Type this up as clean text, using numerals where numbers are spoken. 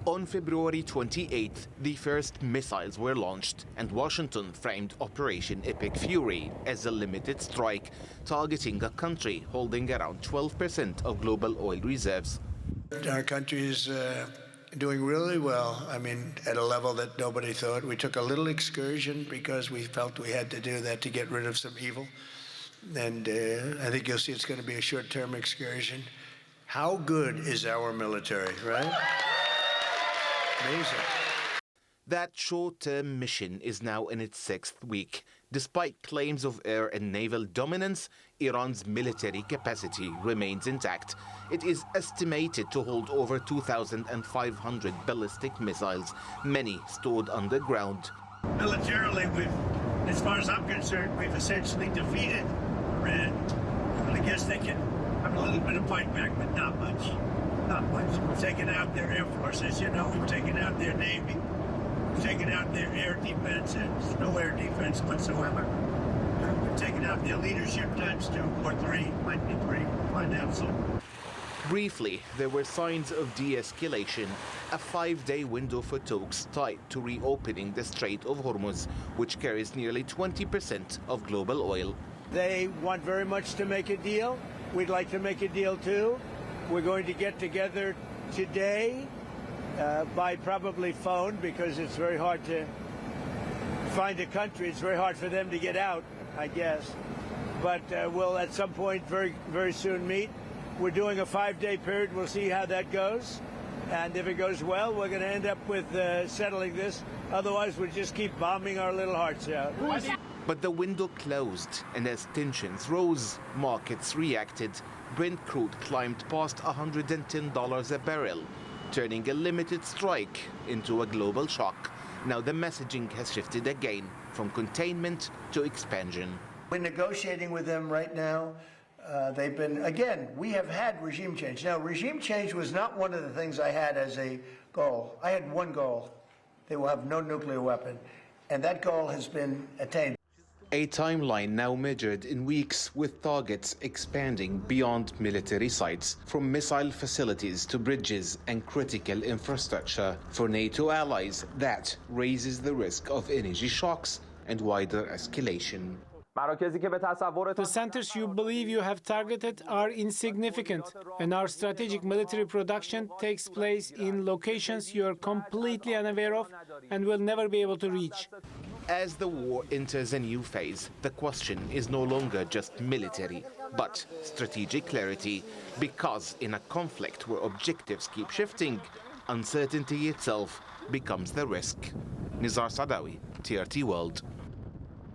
On February 28th, the first missiles were launched, and Washington framed Operation Epic Fury as a limited strike targeting a country holding around 12% of global oil reserves. Our country is doing really well. I mean, at a level that nobody thought. We took a little excursion because we felt we had to do that to get rid of some evil. And I think you'll see it's going to be a short-term excursion. How good is our military, right? Amazing. That short-term mission is now in its 6th week. Despite claims of air and naval dominance, Iran's military capacity remains intact. It is estimated to hold over 2,500 ballistic missiles, many stored underground. Militarily, as far as I'm concerned, we've essentially defeated Iran. I guess they can have a little bit of fight back, but not much. Not much. We've taken out their air forces, we've taken out their navy, we've taken out their air defense, and there's no air defense whatsoever. We've taken out their leadership times 2 or 3, might be 3, find out soon. Briefly, there were signs of de-escalation, a 5-day window for talks tied to reopening the Strait of Hormuz, which carries nearly 20% of global oil. They want very much to make a deal. We'd like to make a deal too. We're going to get together today by probably phone because it's very hard to find a country. It's very hard for them to get out, I guess. But we'll at some point very, very soon meet. We're doing a 5-day period. We'll see how that goes. And if it goes well, we're going to end up with settling this. Otherwise, we'll just keep bombing our little hearts out. But the window closed, and as tensions rose, markets reacted. Brent crude climbed past $110 a barrel, turning a limited strike into a global shock. Now the messaging has shifted again, from containment to expansion. We're negotiating with them right now. They've been, again, we have had regime change. Now, regime change was not one of the things I had as a goal. I had one goal. They will have no nuclear weapon. And that goal has been attained. A timeline now measured in weeks, with targets expanding beyond military sites, from missile facilities to bridges and critical infrastructure. For NATO allies, that raises the risk of energy shocks and wider escalation. The centers you believe you have targeted are insignificant, and our strategic military production takes place in locations you are completely unaware of and will never be able to reach. As the war enters a new phase, the question is no longer just military, but strategic clarity, because in a conflict where objectives keep shifting, uncertainty itself becomes the risk. Nizar, Sadawi, TRT World.